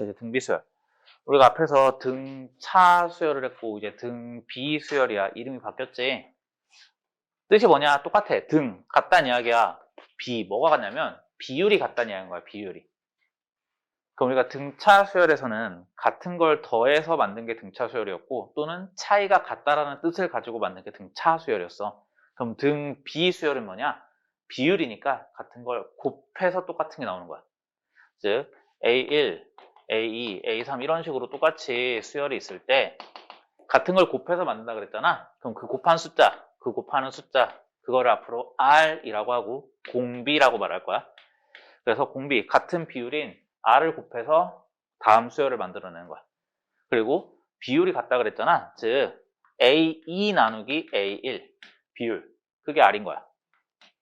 이제 등비 수열. 우리가 앞에서 등차 수열을 했고 이제 등비 수열이야. 이름이 바뀌었지. 뜻이 뭐냐? 똑같아. 등 같다는 이야기야. 비 뭐가 같냐면 비율이 같다는 이야기인 거야. 비율이. 그럼 우리가 등차 수열에서는 같은 걸 더해서 만든 게 등차 수열이었고 또는 차이가 같다라는 뜻을 가지고 만든 게 등차 수열이었어. 그럼 등비 수열은 뭐냐? 비율이니까 같은 걸 곱해서 똑같은 게 나오는 거야. 즉 A1, A2, A3 이런 식으로 똑같이 수열이 있을 때 같은 걸 곱해서 만든다 그랬잖아. 그럼 그 곱한 숫자, 그 곱하는 숫자 그거를 앞으로 R이라고 하고 공비라고 말할 거야. 그래서 공비, 같은 비율인 R을 곱해서 다음 수열을 만들어내는 거야. 그리고 비율이 같다 그랬잖아. 즉 A2 나누기 A1 비율, 그게 R인 거야.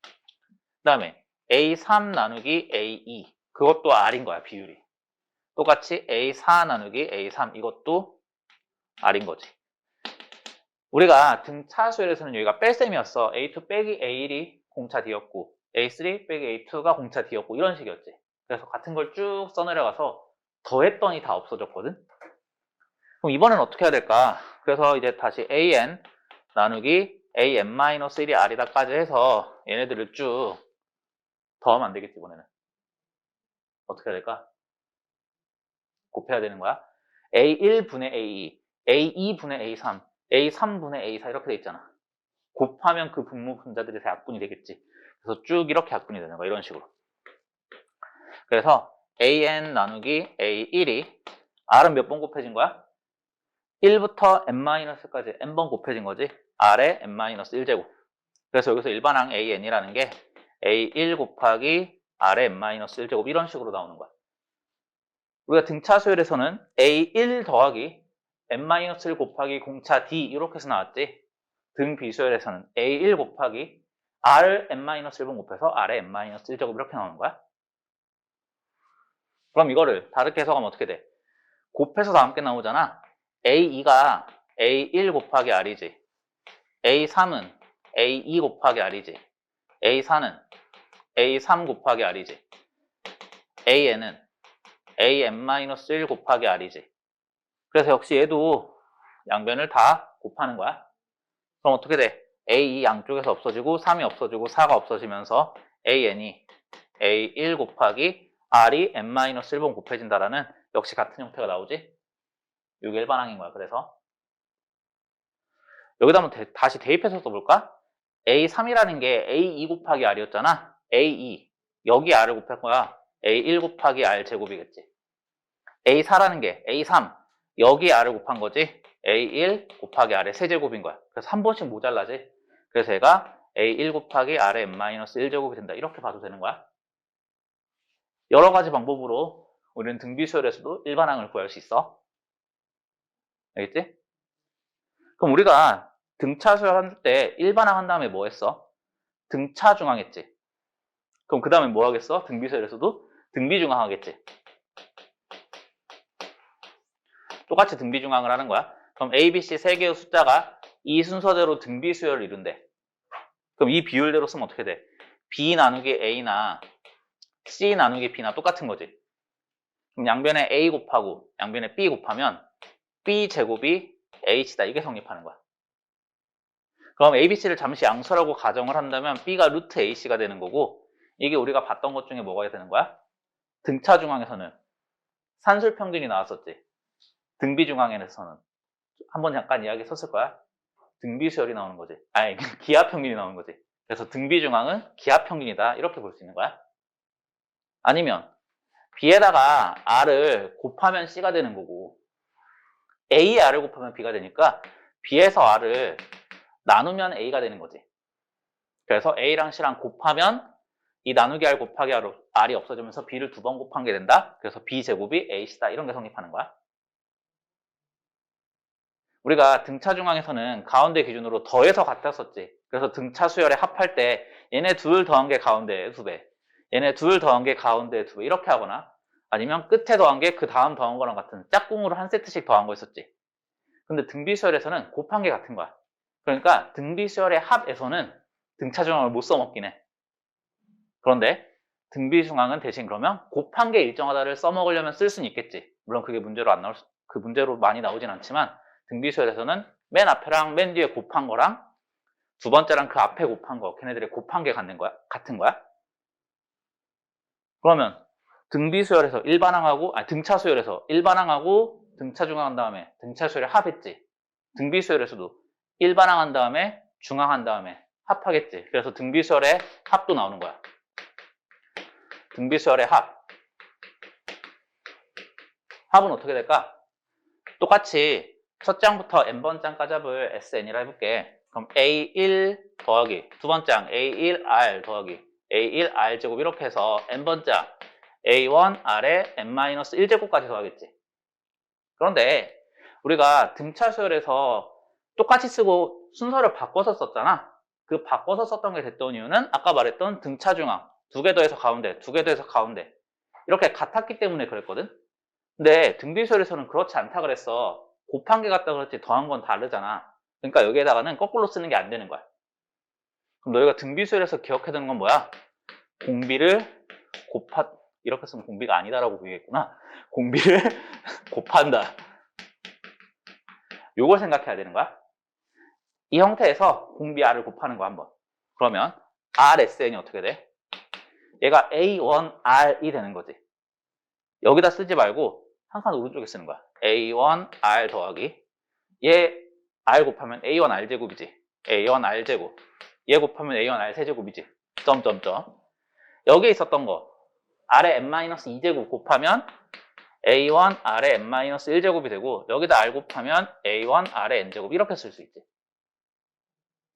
그 다음에 A3 나누기 A2 그것도 R인 거야. 비율이. 똑같이 A4 나누기 A3 이것도 R인 거지. 우리가 등차 수열에서는 여기가 뺄셈이었어. A2 빼기 A1이 공차 D였고 A3 빼기 A2가 공차 D였고 이런 식이었지. 그래서 같은 걸 쭉 써내려가서 더했더니 다 없어졌거든. 그럼 이번엔 어떻게 해야 될까? 그래서 이제 다시 AN 나누기 AN-1이 R이다까지 해서 얘네들을 쭉 더하면 안 되겠지. 이번에는 어떻게 해야 될까? 곱해야 되는 거야. A1분의 A2, A2분의 A3, A3분의 A4 이렇게 돼 있잖아. 곱하면 그 분모 분자들이 다 약분이 되겠지. 그래서 쭉 이렇게 약분이 되는 거야. 이런 식으로. 그래서 AN 나누기 A1이 R은 몇 번 곱해진 거야? 1부터 n-까지 n번 곱해진 거지. R에 n-1제곱. 그래서 여기서 일반항 AN이라는 게 A1 곱하기 R에 n-1제곱 이런 식으로 나오는 거야. 우리가 등차 수열에서는 A1 더하기 n-1 곱하기 공차 D 이렇게 해서 나왔지. 등 비수열에서는 A1 곱하기 R n-1번 곱해서 R에 n-1제곱 이렇게 나오는 거야. 그럼 이거를 다르게 해석하면 어떻게 돼? 곱해서 다 함께 나오잖아. A2가 A1 곱하기 R이지. A3은 A2 곱하기 R이지. A4는 A3 곱하기 R이지. AN은 AN-1 곱하기 R이지. 그래서 역시 얘도 양변을 다 곱하는 거야. 그럼 어떻게 돼? A2 양쪽에서 없어지고 3이 없어지고 4가 없어지면서 AN이 A1 곱하기 R이 n-1번 곱해진다라는 역시 같은 형태가 나오지? 이게 일반항인 거야. 그래서 여기다 한번 다시 대입해서 써볼까? A3이라는 게 A2 곱하기 R이었잖아. A2 여기 R을 곱할 거야. A1 곱하기 R 제곱이겠지. A4라는 게 A3 여기 R을 곱한 거지. A1 곱하기 R의 세제곱인 거야. 그래서 한 번씩 모자라지. 그래서 얘가 A1 곱하기 R의 n-1제곱이 된다. 이렇게 봐도 되는 거야. 여러 가지 방법으로 우리는 등비수열에서도 일반항을 구할 수 있어. 알겠지? 그럼 우리가 등차 수열할 때 일반항 한 다음에 뭐 했어? 등차 중항 했지. 그럼 그 다음에 뭐 하겠어? 등비수열에서도 등비 중항 하겠지. 똑같이 등비 중항을 하는 거야. 그럼 A, B, C 세 개의 숫자가 이 순서대로 등비 수열을 이룬대. 그럼 이 비율대로 쓰면 어떻게 돼? B 나누기 A나 C 나누기 B나 똑같은 거지. 그럼 양변에 A 곱하고 양변에 B 곱하면 B 제곱이 H다. 이게 성립하는 거야. 그럼 A, B, C를 잠시 양수라고 가정을 한다면 B가 루트 AC가 되는 거고 이게 우리가 봤던 것 중에 뭐가 되는 거야? 등차 중항에서는 산술 평균이 나왔었지. 등비 중항에서는 한번 잠깐 이야기 썼을 거야. 등비 수열이 나오는 거지. 아니 기하 평균이 나오는 거지. 그래서 등비 중항은 기하 평균이다. 이렇게 볼 수 있는 거야. 아니면 B에다가 R을 곱하면 C가 되는 거고 A에 R을 곱하면 B가 되니까 B에서 R을 나누면 A가 되는 거지. 그래서 A랑 C랑 곱하면 이 나누기 R 곱하기 R이 없어지면서 B를 두 번 곱한 게 된다. 그래서 B제곱이 AC다. 이런 게 성립하는 거야. 우리가 등차 중항에서는 가운데 기준으로 더해서 같았었지. 그래서 등차 수열에 합할 때 얘네 둘 더한 게 가운데에 2배, 얘네 둘 더한 게 가운데에 2배 이렇게 하거나 아니면 끝에 더한 게 그 다음 더한 거랑 같은 짝꿍으로 한 세트씩 더한 거 있었지. 근데 등비 수열에서는 곱한 게 같은 거야. 그러니까 등비 수열의 합에서는 등차 중항을 못 써먹긴 해. 그런데 등비중앙은 대신 그러면 곱한 게 일정하다를 써먹으려면 쓸 수는 있겠지. 물론 그게 문제로 안 나올 그 문제로 많이 나오진 않지만 등비수열에서는 맨 앞에랑 맨 뒤에 곱한 거랑 두 번째랑 그 앞에 곱한 거 걔네들이 곱한 게 같은 거야? 그러면 등비수열에서 일반항하고 등차수열에서 일반항하고 등차중항한 다음에 등차수열에 합했지. 등비수열에서도 일반항한 다음에 중항한 다음에 합하겠지. 그래서 등비수열의 합도 나오는 거야. 등비수열의 합은 어떻게 될까? 똑같이 첫 장부터 n번장 까잡을 SN이라 해볼게. 그럼 A1 더하기 두 번장 A1R 더하기 A1R 제곱 이렇게 해서 n번장 A1R에 n-1제곱까지 더하겠지. 그런데 우리가 등차 수열에서 똑같이 쓰고 순서를 바꿔서 썼잖아. 그 바꿔서 썼던 게 됐던 이유는 아까 말했던 등차 중앙 두 개 더해서 가운데 두 개 더해서 가운데 이렇게 같았기 때문에 그랬거든. 근데 등비수열에서는 그렇지 않다 그랬어. 곱한 게 같다 그랬지 더한 건 다르잖아. 그러니까 여기에다가는 거꾸로 쓰는 게 안 되는 거야. 그럼 너희가 등비수열에서 기억해야 되는 건 뭐야? 공비를 이렇게 쓰면 공비가 아니다라고 보이겠구나. 공비를 곱한다. 요걸 생각해야 되는 거야. 이 형태에서 공비 R을 곱하는 거 한번. 그러면 RSN이 어떻게 돼? 얘가 A1R이 되는 거지. 여기다 쓰지 말고 한 칸 오른쪽에 쓰는 거야. A1R 더하기 얘 R 곱하면 A1R 제곱이지. A1R 제곱 얘 곱하면 A1R 세제곱이지. 점점점 여기에 있었던 거 R에 n-2제곱 곱하면 A1R에 n-1제곱이 되고 여기다 R 곱하면 A1R에 n제곱 이렇게 쓸 수 있지.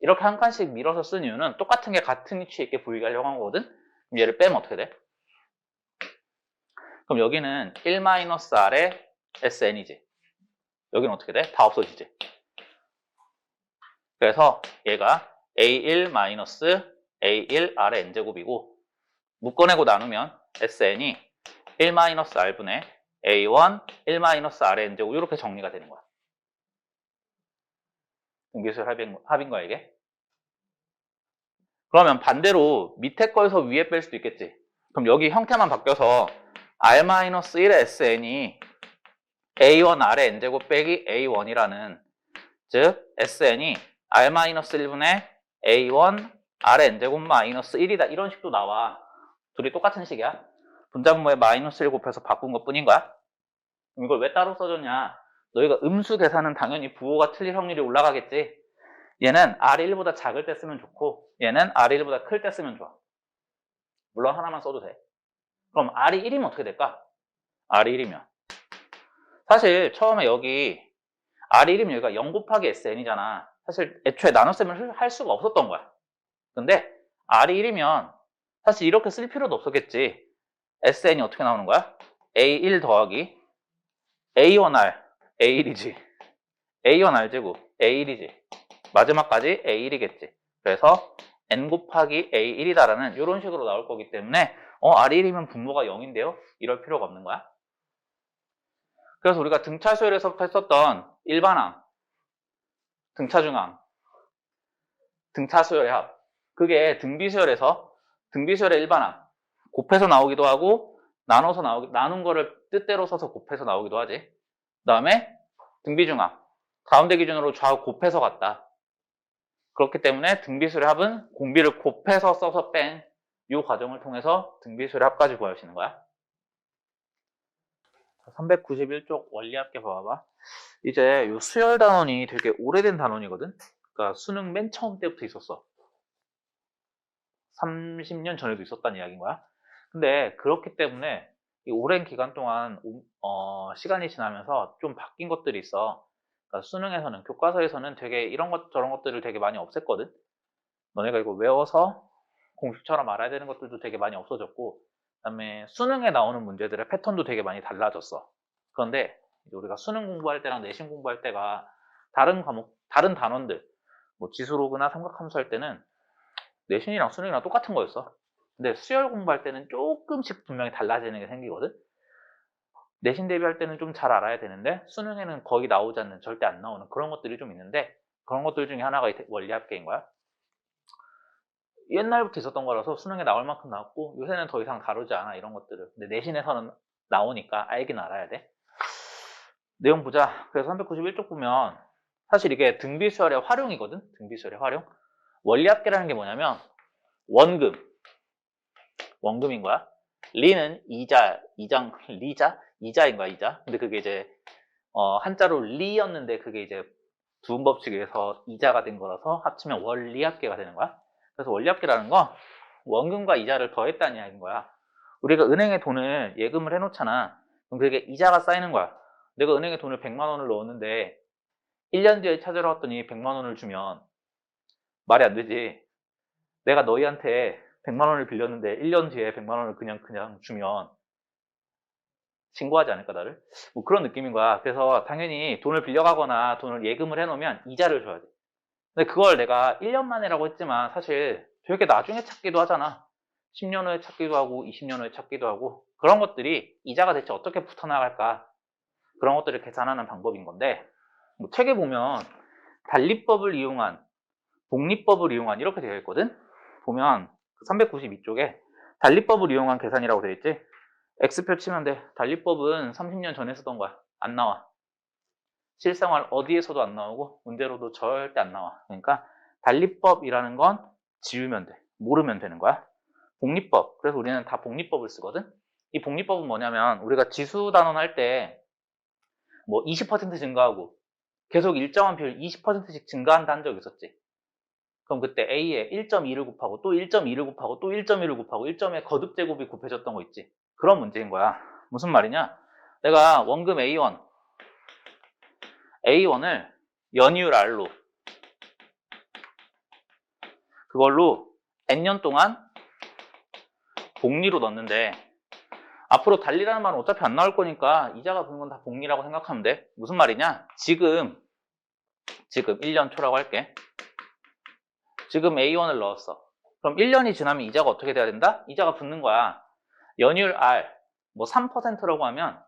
이렇게 한 칸씩 밀어서 쓴 이유는 똑같은 게 같은 위치에 있게 보이게 하려고 한 거거든. 그럼 얘를 빼면 어떻게 돼? 그럼 여기는 1-R에 SN이지. 여기는 어떻게 돼? 다 없어지지. 그래서 얘가 A1-A1R의 n제곱이고 묶어내고 나누면 SN이 1-R분의 A1 1-R의 n제곱 이렇게 정리가 되는 거야. 등비수열 합인 거야 이게. 그러면 반대로 밑에 거에서 위에 뺄 수도 있겠지. 그럼 여기 형태만 바뀌어서 R-1의 SN이 A1R의 n제곱 빼기 A1이라는 즉 SN이 R-1분의 A1 R의 n제곱 마이너스 1이다 이런 식도 나와. 둘이 똑같은 식이야. 분자분모에 마이너스 1 곱해서 바꾼 것 뿐인 거야. 그럼 이걸 왜 따로 써줬냐? 너희가 음수 계산은 당연히 부호가 틀릴 확률이 올라가겠지. 얘는 R1보다 작을 때 쓰면 좋고 얘는 R1보다 클 때 쓰면 좋아. 물론 하나만 써도 돼. 그럼 R이 1이면 어떻게 될까? R이 1이면 사실 처음에 여기 R이 1이면 여기가 0 곱하기 SN이잖아. 사실 애초에 나눗셈을 할 수가 없었던 거야. 근데 R이 1이면 사실 이렇게 쓸 필요도 없었겠지. SN이 어떻게 나오는 거야? A1 더하기 A1R A1이지. A1R 제곱 A1이지. 마지막까지 A1이겠지. 그래서 N 곱하기 A1이다라는 이런 식으로 나올 거기 때문에 R1이면 분모가 0인데요? 이럴 필요가 없는 거야. 그래서 우리가 등차수열에서부터 했었던 일반항, 등차중항, 등차수열의 합 그게 등비수열의 일반항 곱해서 나오기도 하고 나눠서 나눈 거를 뜻대로 써서 곱해서 나오기도 하지. 그 다음에 등비중항 가운데 기준으로 좌우 곱해서 갔다. 그렇기 때문에 등비수열의 합은 공비를 곱해서 써서 뺀 이 과정을 통해서 등비수열의 합까지 구할 수 있는 거야. 391쪽 원리합계 봐봐. 이제 이 수열 단원이 되게 오래된 단원이거든. 그러니까 수능 맨 처음 때부터 있었어. 30년 전에도 있었다는 이야기인 거야. 근데 그렇기 때문에 이 오랜 기간 동안 시간이 지나면서 좀 바뀐 것들이 있어. 그러니까 수능에서는 교과서에서는 되게 이런 것 저런 것들을 되게 많이 없앴거든. 너네가 이거 외워서 공식처럼 알아야 되는 것들도 되게 많이 없어졌고 그다음에 수능에 나오는 문제들의 패턴도 되게 많이 달라졌어. 그런데 우리가 수능 공부할 때랑 내신 공부할 때가 다른 과목, 다른 단원들 뭐 지수로그나 삼각함수 할 때는 내신이랑 수능이랑 똑같은 거였어. 근데 수열 공부할 때는 조금씩 분명히 달라지는 게 생기거든. 내신 대비할 때는 좀 잘 알아야 되는데 수능에는 거의 나오지 않는, 절대 안 나오는 그런 것들이 좀 있는데 그런 것들 중에 하나가 원리합계인 거야. 옛날부터 있었던 거라서 수능에 나올 만큼 나왔고 요새는 더 이상 다루지 않아 이런 것들을. 근데 내신에서는 나오니까 알긴 알아야 돼. 내용 보자. 그래서 391쪽 보면 사실 이게 등비수열의 활용이거든. 등비수열의 활용. 원리합계라는 게 뭐냐면 원금인 거야. 리는 이자인 거야, 이자. 근데 그게 이제 한자로 리였는데 그게 이제 두음법칙에 의해서 이자가 된 거라서 합치면 원리합계가 되는 거야. 그래서 원리합계라는 건 원금과 이자를 더했다는 이야기인 거야. 우리가 은행에 돈을 예금을 해놓잖아. 그럼 그게 이자가 쌓이는 거야. 내가 은행에 돈을 100만 원을 넣었는데 1년 뒤에 찾으러 왔더니 100만 원을 주면 말이 안 되지. 내가 너희한테 100만 원을 빌렸는데 1년 뒤에 100만 원을 그냥 주면 신고하지 않을까 나를? 뭐 그런 느낌인 거야. 그래서 당연히 돈을 빌려가거나 돈을 예금을 해놓으면 이자를 줘야 돼. 근데 그걸 내가 1년 만에라고 했지만 사실 되게 나중에 찾기도 하잖아. 10년 후에 찾기도 하고 20년 후에 찾기도 하고 그런 것들이 이자가 대체 어떻게 붙어나갈까 그런 것들을 계산하는 방법인 건데 뭐 책에 보면 달리법을 이용한 복리법을 이용한 이렇게 되어 있거든. 보면 392쪽에 달리법을 이용한 계산이라고 되어 있지. X표 치면 돼. 달리법은 30년 전에 쓰던 거야. 안 나와. 실생활 어디에서도 안 나오고 문제로도 절대 안 나와. 그러니까 달리법이라는 건 지우면 돼. 모르면 되는 거야. 복리법. 그래서 우리는 다 복리법을 쓰거든. 이 복리법은 뭐냐면 우리가 지수 단원 할 때 뭐 20% 증가하고 계속 일정한 비율 20%씩 증가한다는 적 있었지. 그럼 그때 A에 1.2를 곱하고 또 1.2를 곱하고 또 1.1을 곱하고 1점의 거듭 제곱이 곱해졌던 거 있지. 그런 문제인 거야. 무슨 말이냐? 내가 원금 A1을 연이율 R로 그걸로 N년 동안 복리로 넣었는데 앞으로 달리라는 말은 어차피 안 나올 거니까 이자가 붙는 건 다 복리라고 생각하면 돼. 무슨 말이냐? 지금 1년 초라고 할게. 지금 A1을 넣었어. 그럼 1년이 지나면 이자가 어떻게 돼야 된다? 이자가 붙는 거야. 연율 R 뭐 3%라고 하면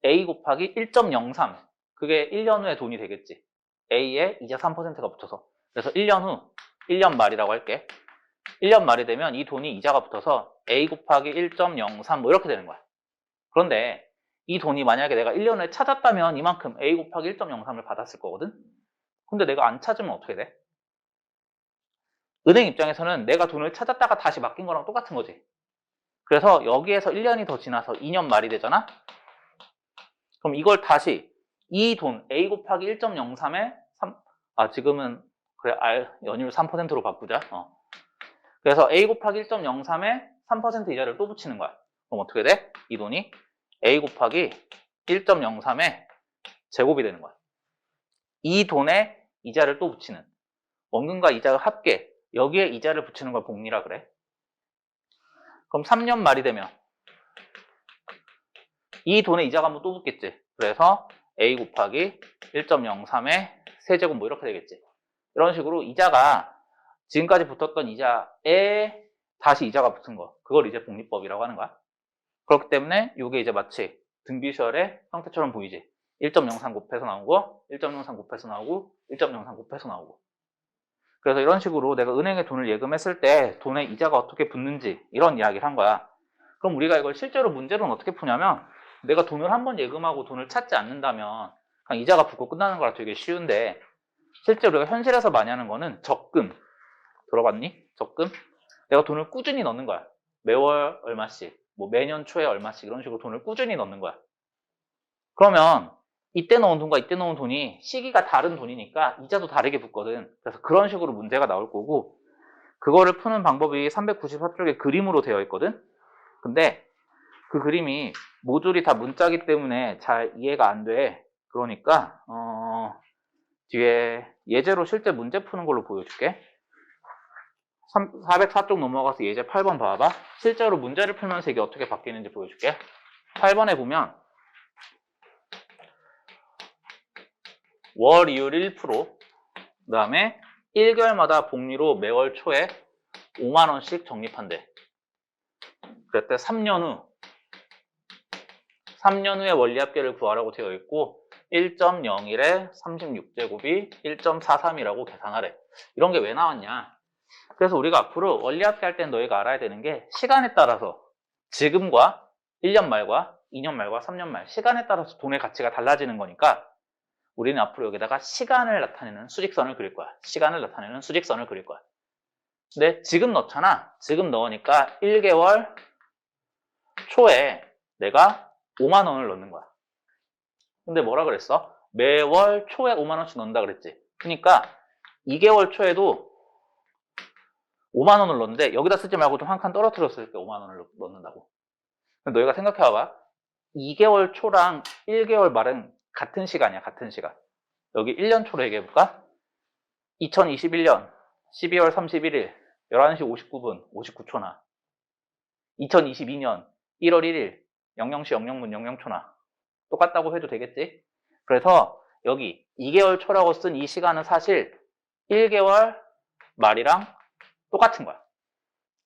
A 곱하기 1.03 그게 1년 후에 돈이 되겠지. A에 이자 3%가 붙어서. 그래서 1년 후 1년 말이라고 할게. 1년 말이 되면 이 돈이 이자가 붙어서 A 곱하기 1.03 뭐 이렇게 되는 거야. 그런데 이 돈이 만약에 내가 1년 후에 찾았다면 이만큼 A 곱하기 1.03을 받았을 거거든. 근데 내가 안 찾으면 어떻게 돼? 은행 입장에서는 내가 돈을 찾았다가 다시 맡긴 거랑 똑같은 거지. 그래서 여기에서 1년이 더 지나서 2년 말이 되잖아? 그럼 이걸 다시 이 돈 A 곱하기 1.03에 3, 지금은 그래 연율 3%로 바꾸자. 그래서 A 곱하기 1.03에 3% 이자를 또 붙이는 거야. 그럼 어떻게 돼? 이 돈이 A 곱하기 1.03에 제곱이 되는 거야. 이 돈에 이자를 또 붙이는 원금과 이자가 합계 여기에 이자를 붙이는 걸 복리라 그래. 그럼 3년 말이 되면 이 돈에 이자가 한번 또 붙겠지. 그래서 A 곱하기 1.03에 세제곱 뭐 이렇게 되겠지. 이런 식으로 이자가 지금까지 붙었던 이자에 다시 이자가 붙은 거 그걸 이제 복리법이라고 하는 거야. 그렇기 때문에 이게 이제 마치 등비수열의 형태처럼 보이지. 1.03 곱해서 나오고 1.03 곱해서 나오고 1.03 곱해서 나오고 그래서 이런 식으로 내가 은행에 돈을 예금했을 때 돈에 이자가 어떻게 붙는지 이런 이야기를 한 거야. 그럼 우리가 이걸 실제로 문제로는 어떻게 푸냐면 내가 돈을 한번 예금하고 돈을 찾지 않는다면 그냥 이자가 붙고 끝나는 거라 되게 쉬운데 실제로 우리가 현실에서 많이 하는 거는 적금 들어봤니? 적금? 내가 돈을 꾸준히 넣는 거야. 매월 얼마씩 뭐 매년 초에 얼마씩 이런 식으로 돈을 꾸준히 넣는 거야. 그러면 이때 넣은 돈과 이때 넣은 돈이 시기가 다른 돈이니까 이자도 다르게 붙거든. 그래서 그런 식으로 문제가 나올 거고 그거를 푸는 방법이 394쪽에 그림으로 되어 있거든. 근데 그 그림이 모듈이 다 문자기 때문에 잘 이해가 안 돼. 그러니까 뒤에 예제로 실제 문제 푸는 걸로 보여줄게. 404쪽 넘어가서 예제 8번 봐봐. 실제로 문제를 풀면서 이게 어떻게 바뀌는지 보여줄게. 8번에 보면 월 이율 1%, 그 다음에 1개월마다 복리로 매월 초에 5만원씩 적립한대. 그랬대 3년 후에 원리합계를 구하라고 되어 있고 1.01에 36제곱이 1.43이라고 계산하래. 이런 게 왜 나왔냐? 그래서 우리가 앞으로 원리합계 할 때는 너희가 알아야 되는 게 시간에 따라서 지금과 1년 말과 2년 말과 3년 말 시간에 따라서 돈의 가치가 달라지는 거니까 우리는 앞으로 여기다가 시간을 나타내는 수직선을 그릴 거야. 시간을 나타내는 수직선을 그릴 거야. 근데 지금 넣잖아. 지금 넣으니까 1개월 초에 내가 5만 원을 넣는 거야. 근데 뭐라 그랬어? 매월 초에 5만 원씩 넣는다 그랬지. 그러니까 2개월 초에도 5만 원을 넣는데 여기다 쓰지 말고 좀 한 칸 떨어뜨렸을 때 5만 원을 넣는다고. 너희가 생각해 봐봐. 2개월 초랑 1개월 말은 같은 시간이야. 같은 시간. 여기 1년 초로 얘기해 볼까? 2021년 12월 31일 11시 59분 59초나 2022년 1월 1일 00시 00분 00초나 똑같다고 해도 되겠지? 그래서 여기 2개월 초라고 쓴 이 시간은 사실 1개월 말이랑 똑같은 거야.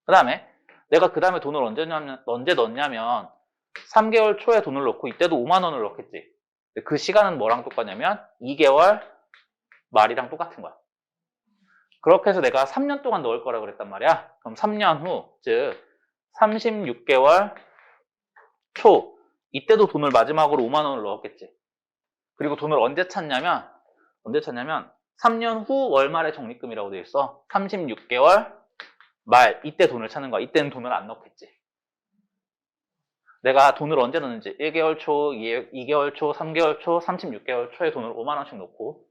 그 다음에 내가 그 다음에 돈을 언제 넣냐면 3개월 초에 돈을 넣고 이때도 5만 원을 넣겠지. 그 시간은 뭐랑 똑같냐면 2개월 말이랑 똑같은 거야. 그렇게 해서 내가 3년 동안 넣을 거라고 그랬단 말이야. 그럼 3년 후, 즉 36개월 초 이때도 돈을 마지막으로 5만 원을 넣었겠지. 그리고 돈을 언제 찾냐면 3년 후 월말의 적립금이라고 되어 있어. 36개월 말 이때 돈을 찾는 거야. 이때는 돈을 안 넣겠지. 내가 돈을 언제 넣는지 1개월 초, 2개월 초, 3개월 초, 36개월 초에 돈을 5만 원씩 넣고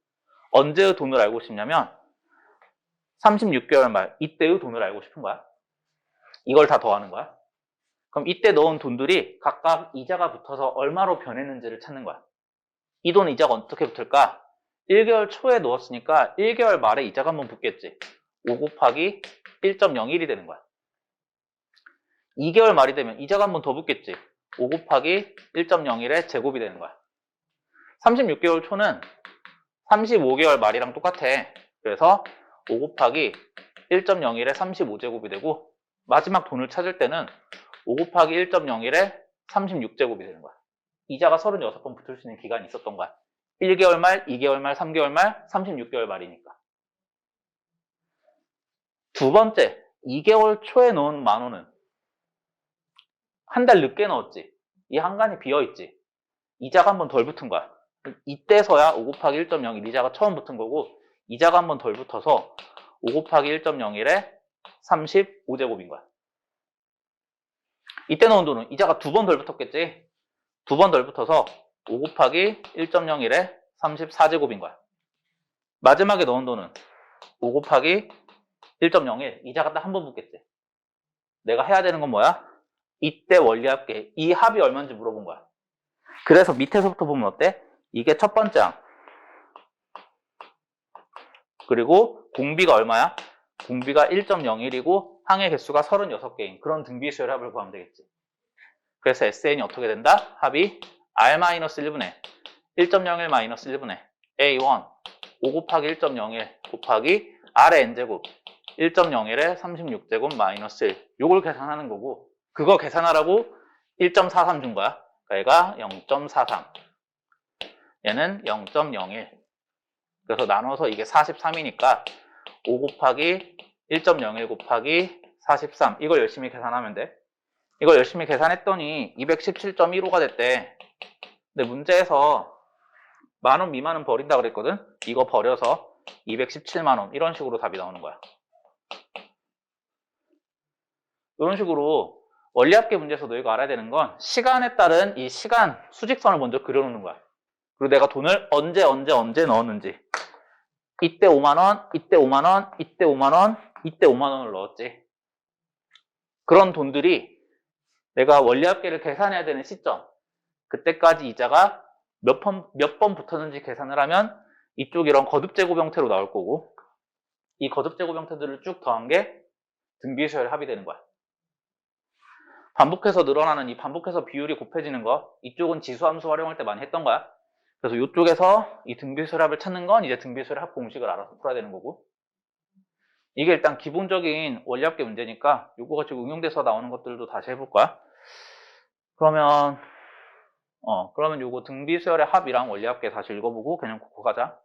언제의 돈을 알고 싶냐면 36개월 말 이때의 돈을 알고 싶은 거야. 이걸 다 더하는 거야. 그럼 이때 넣은 돈들이 각각 이자가 붙어서 얼마로 변했는지를 찾는 거야. 이 돈 이자가 어떻게 붙을까? 1개월 초에 넣었으니까 1개월 말에 이자가 한번 붙겠지. 5 곱하기 1.01이 되는 거야. 2개월 말이 되면 이자가 한번 더 붙겠지. 5 곱하기 1.01의 제곱이 되는 거야. 36개월 초는 35개월 말이랑 똑같아. 그래서 5 곱하기 1.01의 35제곱이 되고 마지막 돈을 찾을 때는 5 곱하기 1.01의 36제곱이 되는 거야. 이자가 36번 붙을 수 있는 기간이 있었던 거야. 1개월 말, 2개월 말, 3개월 말, 36개월 말이니까. 두 번째, 2개월 초에 넣은 만 원은 한 달 늦게 넣었지. 이 한간이 비어있지. 이자가 한 번 덜 붙은 거야. 이때서야 5 곱하기 1.01 이자가 처음 붙은 거고 이자가 한 번 덜 붙어서 5 곱하기 1.01에 35제곱인 거야. 이때 넣은 돈은 이자가 두 번 덜 붙었겠지. 두 번 덜 붙어서 5 곱하기 1.01에 34제곱인 거야. 마지막에 넣은 돈은 5 곱하기 1.01 이자가 딱 한 번 붙겠지. 내가 해야 되는 건 뭐야? 이때 원리합계 이 합이 얼마인지 물어본 거야. 그래서 밑에서부터 보면 어때? 이게 첫 번째 항. 그리고 공비가 얼마야? 공비가 1.01이고 항의 개수가 36개인 그런 등비수열 합을 구하면 되겠지. 그래서 SN이 어떻게 된다? 합이 R-1분의 1.01-1분의 A1 5 곱하기 1.01 곱하기 R의 N제곱 1.01에 36제곱 마이너스 1 요걸 계산하는 거고 그거 계산하라고 1.43 준 거야. 그러니까 얘가 0.43 얘는 0.01 그래서 나눠서 이게 43이니까 5 곱하기 1.01 곱하기 43 이걸 열심히 계산하면 돼. 이걸 열심히 계산했더니 217.15가 됐대. 근데 문제에서 만원 미만은 버린다 그랬거든. 이거 버려서 217만원 이런 식으로 답이 나오는 거야. 이런 식으로 원리합계 문제에서 너희가 알아야 되는 건 시간에 따른 이 시간 수직선을 먼저 그려놓는 거야. 그리고 내가 돈을 언제 넣었는지 이때 5만원, 이때 5만원, 이때 5만원, 이때 5만원을 넣었지. 그런 돈들이 내가 원리합계를 계산해야 되는 시점 그때까지 이자가 몇 번 붙었는지 계산을 하면 이쪽 이런 거듭제곱 형태로 나올 거고 이 거듭제곱 형태들을 쭉 더한 게 등비수열 합이 되는 거야. 반복해서 늘어나는 이 반복해서 비율이 곱해지는 거 이쪽은 지수함수 활용할 때 많이 했던 거야. 그래서 이쪽에서 이 등비수열 합을 찾는 건 이제 등비수열 합 공식을 알아서 풀어야 되는 거고 이게 일단 기본적인 원리합계 문제니까 이거 가지고 응용돼서 나오는 것들도 다시 해볼 거야. 그러면 요거 등비수열의 합이랑 원리합계 다시 읽어보고 그냥 그거 가자.